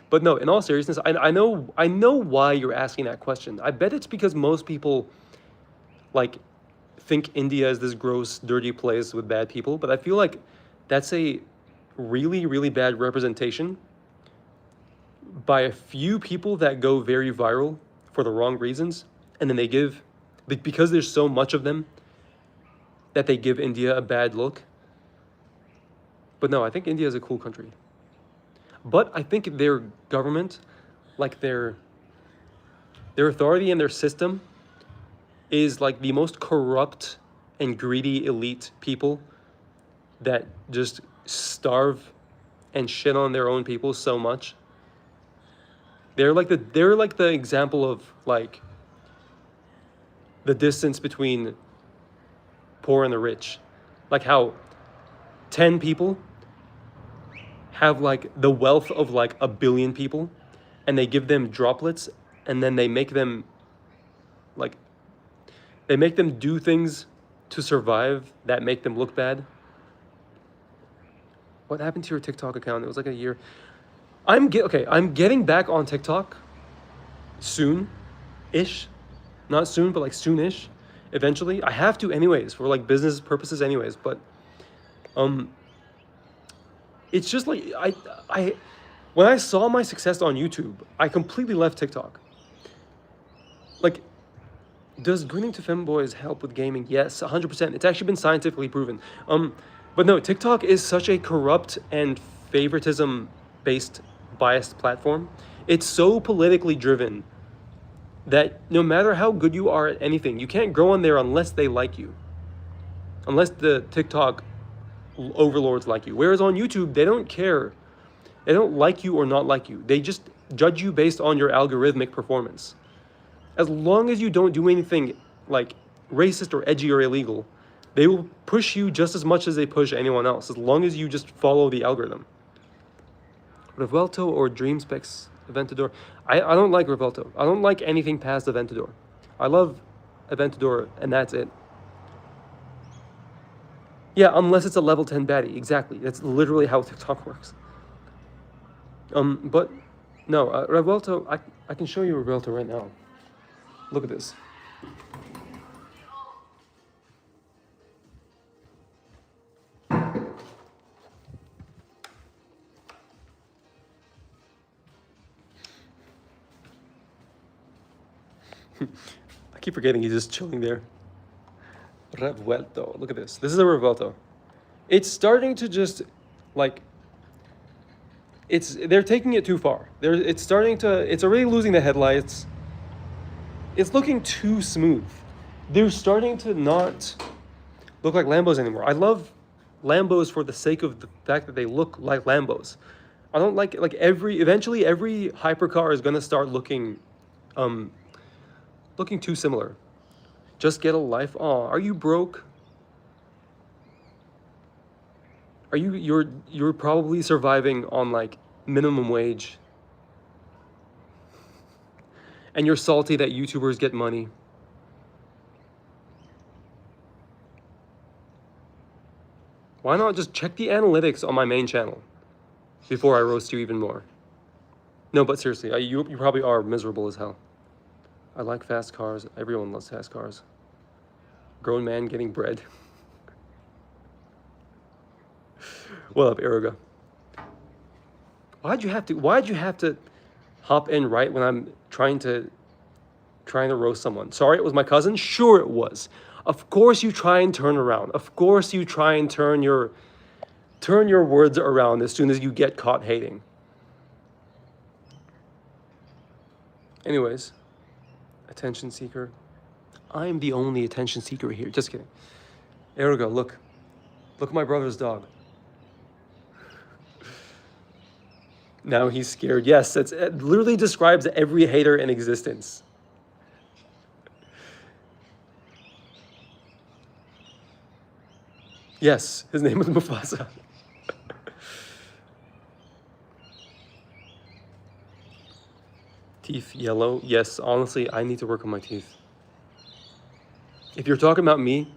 But no, in all seriousness, I know why you're asking that question. I bet it's because most people like think India is this gross, dirty place with bad people, but I feel like that's a really, really bad representation by a few people that go very viral for the wrong reasons, and then they give, because there's so much of them, that they give India a bad look. But no, I think India is a cool country. But I think their government, like their authority and their system, is like the most corrupt and greedy elite people that just starve and shit on their own people so much. They're like the example of like the distance between poor and the rich. Like how 10 people have like the wealth of like a billion people, and they give them droplets, and then they make them do things to survive that make them look bad. What happened to your TikTok account? It was like a year. I'm getting back on TikTok soon-ish. Not soon, but like soon-ish. Eventually. I have to anyways, for like business purposes anyways, but it's just like I when I saw my success on YouTube, I completely left TikTok. Like, does grinning to femboys help with gaming? Yes, 100%. It's actually been scientifically proven. But no, TikTok is such a corrupt and favoritism-based, biased platform. It's so politically driven that no matter how good you are at anything, you can't grow on there unless they like you. Unless the TikTok overlords like you. Whereas on YouTube, they don't care. They don't like you or not like you. They just judge you based on your algorithmic performance. As long as you don't do anything like racist or edgy or illegal, they will push you just as much as they push anyone else, as long as you just follow the algorithm. Revuelto or Dream Specs Aventador? I don't like Revuelto. I don't like anything past Aventador. I love Aventador, and that's it. Yeah, unless it's a level 10 baddie. Exactly. That's literally how TikTok works. But no, Revuelto, I can show you Revuelto right now. Look at this. I keep forgetting he's just chilling there. Revuelto. Look at this. This is a Revuelto. It's starting to just like they're taking it too far. It's already losing the headlights. It's looking too smooth. They're starting to not look like Lambos anymore. I love Lambos for the sake of the fact that they look like Lambos. I don't like eventually every hypercar is gonna start looking too similar. Just get a life. Aw, are you broke? You're probably surviving on like minimum wage. And you're salty that YouTubers get money. Why not just check the analytics on my main channel before I roast you even more? No, but seriously, you probably are miserable as hell. I like fast cars. Everyone loves fast cars. Grown man getting bread. What up, Eriga? Why'd you have to hop in right when I'm trying to roast someone? Sorry, it was my cousin? Sure it was. Of course you try and turn around. Of course you try and turn your words around as soon as you get caught hating. Anyways, attention seeker. I'm the only attention seeker here. Just kidding. Ergo, look. Look at my brother's dog. Now he's scared. Yes, it literally describes every hater in existence. Yes, his name is Mufasa. Teeth yellow. Yes, honestly, I need to work on my teeth. If you're talking about me,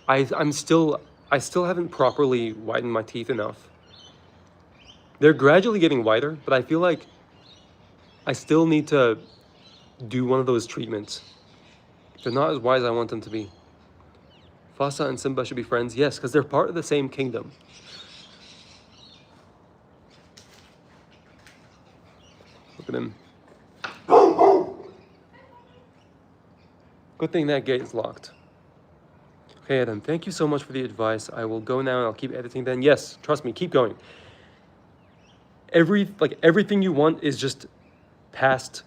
I still haven't properly whitened my teeth enough. They're gradually getting whiter, but I feel like I still need to do one of those treatments. They're not as white as I want them to be. Fasa and Simba should be friends. Yes, because they're part of the same kingdom. Look at him. Good thing that gate is locked. Okay, Adam, thank you so much for the advice. I will go now and I'll keep editing then. Yes, trust me, keep going. Everything you want is just past.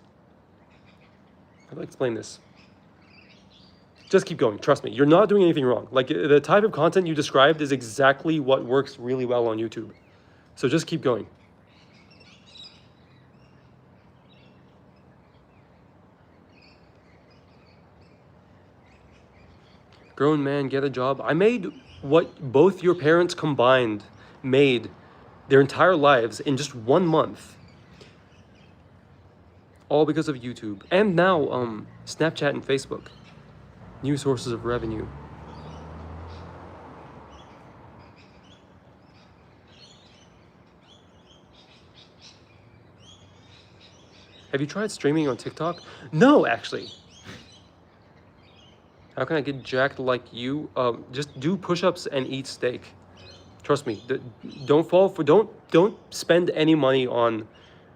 How do I explain this? Just keep going, trust me. You're not doing anything wrong. Like, the type of content you described is exactly what works really well on YouTube. So just keep going. Grown man, get a job. I made what both your parents combined made their entire lives in just 1 month. All because of YouTube. And now, Snapchat and Facebook. New sources of revenue. Have you tried streaming on TikTok? No, actually. How can I get jacked like you? Just do push-ups and eat steak. Trust me. Don't spend any money on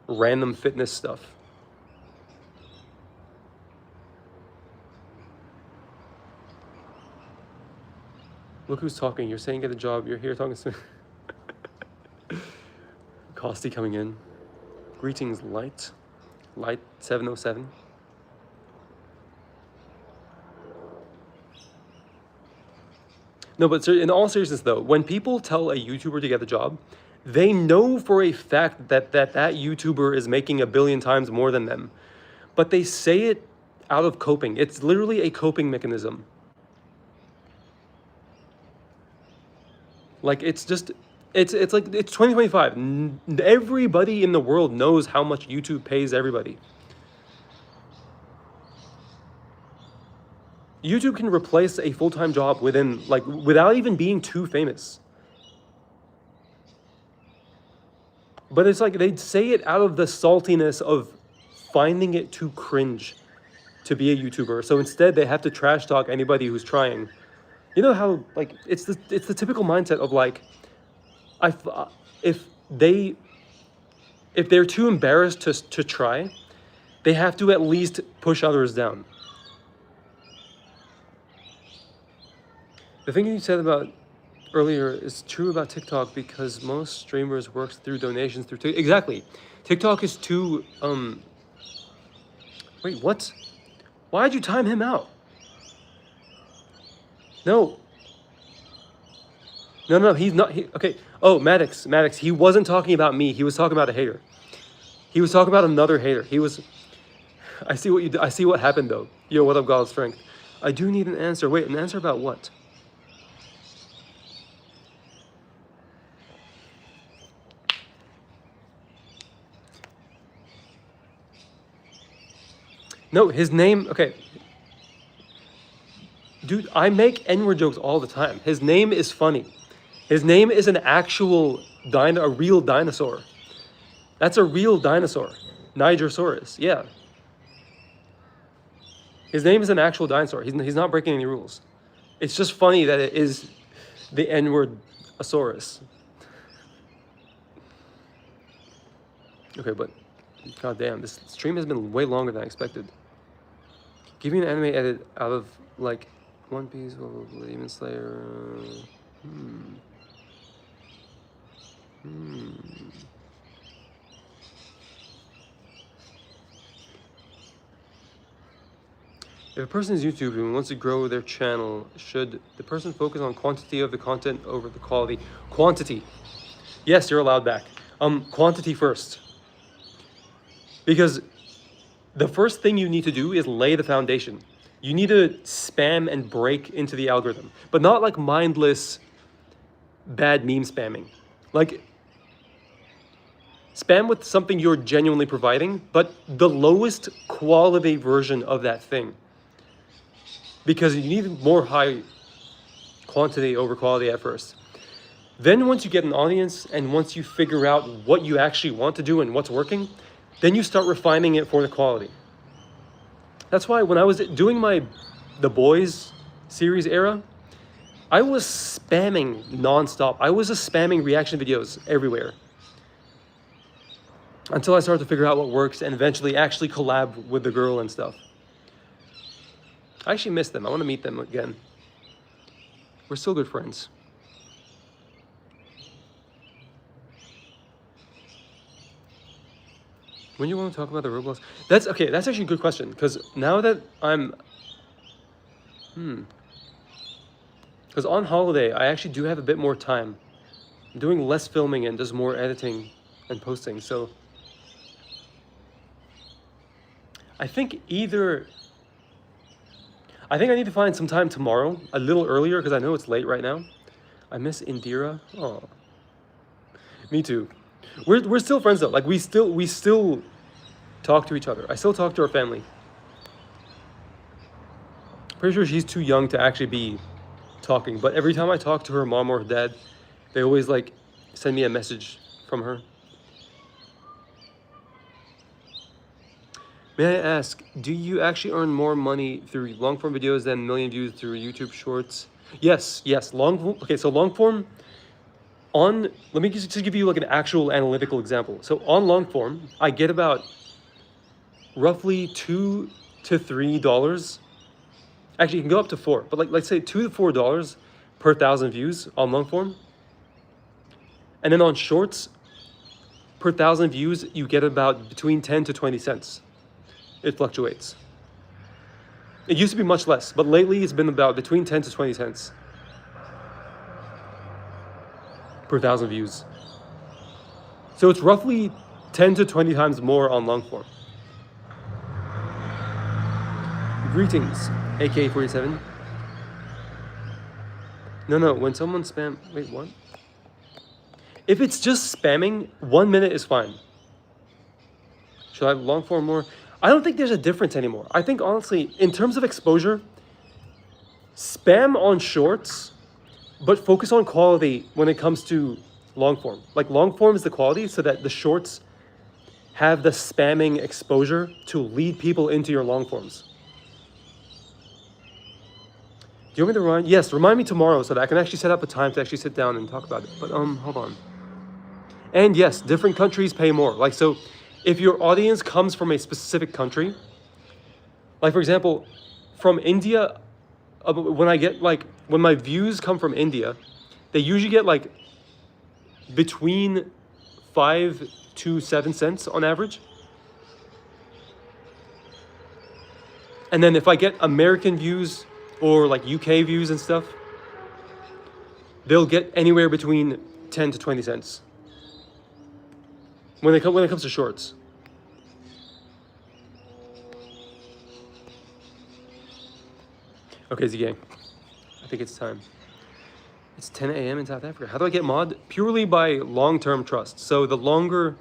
random fitness stuff. Look who's talking. You're saying get a job. You're here talking to Costy coming in. Greetings, Light 707. No, but in all seriousness though, when people tell a YouTuber to get a job, they know for a fact that YouTuber is making 1 billion times more than them. But they say it out of coping. It's literally a coping mechanism. Like, it's like, it's 2025. Everybody in the world knows how much YouTube pays everybody. YouTube can replace a full-time job without even being too famous. But it's like they'd say it out of the saltiness of finding it too cringe to be a YouTuber. So instead they have to trash talk anybody who's trying. You know how, like, it's the typical mindset of like, if they're too embarrassed to try, they have to at least push others down. The thing you said about earlier is true about TikTok because most streamers work through donations through TikTok. Exactly. TikTok is too, wait, what? Why'd you time him out? No, he's not, okay. Oh, Maddox, he wasn't talking about me. He was talking about a hater. He was talking about another hater. I see what happened though. Yo, what up, God's strength? I do need an answer. Wait, an answer about what? No, his name, okay. Dude, I make N-word jokes all the time. His name is funny. His name is an actual a real dinosaur. That's a real dinosaur. Nigersaurus, yeah. His name is an actual dinosaur. He's not breaking any rules. It's just funny that it is the N-word Asaurus. Okay, but goddamn, this stream has been way longer than I expected. Give me an anime edit out of like One Piece or Demon Slayer. If a person is YouTube and wants to grow their channel, should the person focus on quantity of the content over the quality? Quantity. Yes, you're allowed back. Quantity first. Because the first thing you need to do is lay the foundation. You need to spam and break into the algorithm, but not like mindless, bad meme spamming. Like, spam with something you're genuinely providing, but the lowest quality version of that thing. Because you need more high quantity over quality at first. Then once you get an audience and once you figure out what you actually want to do and what's working, then you start refining it for the quality. That's why when I was doing The Boys series era, I was spamming nonstop. I was just spamming reaction videos everywhere. Until I started to figure out what works and eventually actually collab with the girl and stuff. I actually miss them. I want to meet them again. We're still good friends. When you want to talk about the Roblox? That's okay. That's actually a good question. Because now that I'm... Because on holiday, I actually do have a bit more time. I'm doing less filming and just more editing and posting. So I think I need to find some time tomorrow, a little earlier, because I know it's late right now. I miss Indira. Oh, me too. We're still friends though. Like we still talk to each other. I still talk to our family. Pretty sure she's too young to actually be talking, but every time I talk to her mom or her dad, they always like send me a message from her. May I ask, do you actually earn more money through long form videos than million views through YouTube Shorts? Yes. Okay, so long form, let me just give you like an actual analytical example. So on long form, I get about roughly $2 to $3. Actually, you can go up to $4, but like let's say $2 to $4 per 1,000 views on long form. And then on shorts, per 1,000 views, you get about between 10 to 20 cents. It fluctuates. It used to be much less, but lately it's been about between 10 to 20 cents per 1,000 views. So it's roughly 10 to 20 times more on long form. Greetings, AK-47. No, when someone wait, what? If it's just spamming, 1 minute is fine. Should I have long form more? I don't think there's a difference anymore. I think honestly, in terms of exposure, spam on shorts, but focus on quality when it comes to long form. Like long form is the quality so that the shorts have the spamming exposure to lead people into your long forms. Do you want me to remind? Yes, remind me tomorrow so that I can actually set up a time to actually sit down and talk about it. But hold on. And yes, different countries pay more. Like so, if your audience comes from a specific country, like for example, from India, when my views come from India, they usually get like between 5 to 7 cents on average. And then if I get American views or like UK views and stuff, they'll get anywhere between 10 to 20 cents. When it comes to shorts. Okay, Z-Gang. I think it's time. It's 10 a.m. in South Africa. How do I get mod? Purely by long-term trust. So the longer...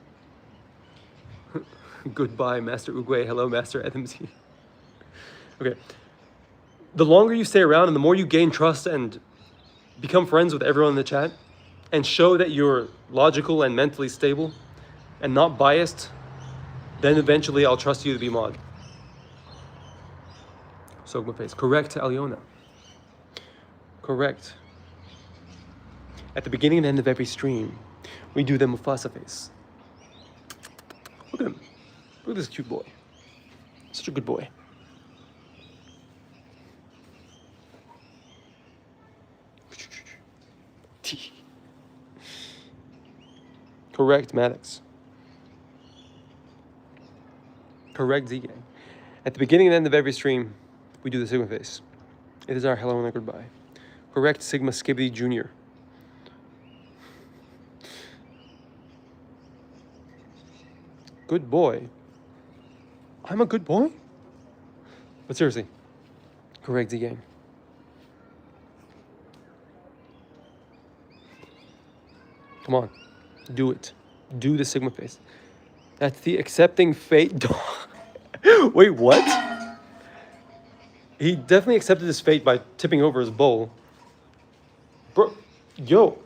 Goodbye, Master Uguay. Hello, Master Edmc. Okay. The longer you stay around and the more you gain trust and become friends with everyone in the chat and show that you're logical and mentally stable and not biased, then eventually I'll trust you to be mod. Sogma face. Correct, Aliona. Correct. At the beginning and end of every stream, we do the Mufasa face. Look at him. Look at this cute boy. Such a good boy. Correct, Maddox. Correct, Z-Gang. At the beginning and end of every stream, we do the Sigma face. It is our hello and goodbye. Correct, Sigma Skibbity Jr. Good boy. I'm a good boy? But seriously, correct, Z-Gang. Come on, do it. Do the Sigma face. That's the accepting fate dog. Wait, what? He definitely accepted his fate by tipping over his bowl. Bro, yo.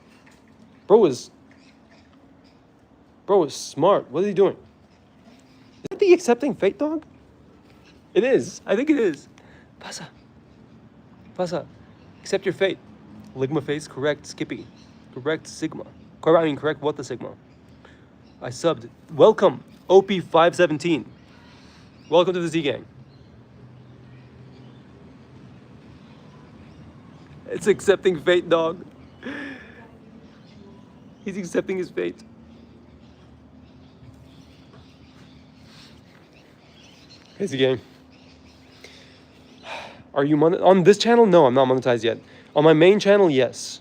Bro is smart. What is he doing? Is that the accepting fate dog? It is. I think it is. Pasa. Pasa. Accept your fate. Ligma face, correct, Skippy. Correct, Sigma. Correct what the Sigma? I subbed. Welcome, OP517. Welcome to the Z-Gang. It's accepting fate, dog. He's accepting his fate. Hey, Z-Gang. Are you on this channel? No, I'm not monetized yet. On my main channel, yes.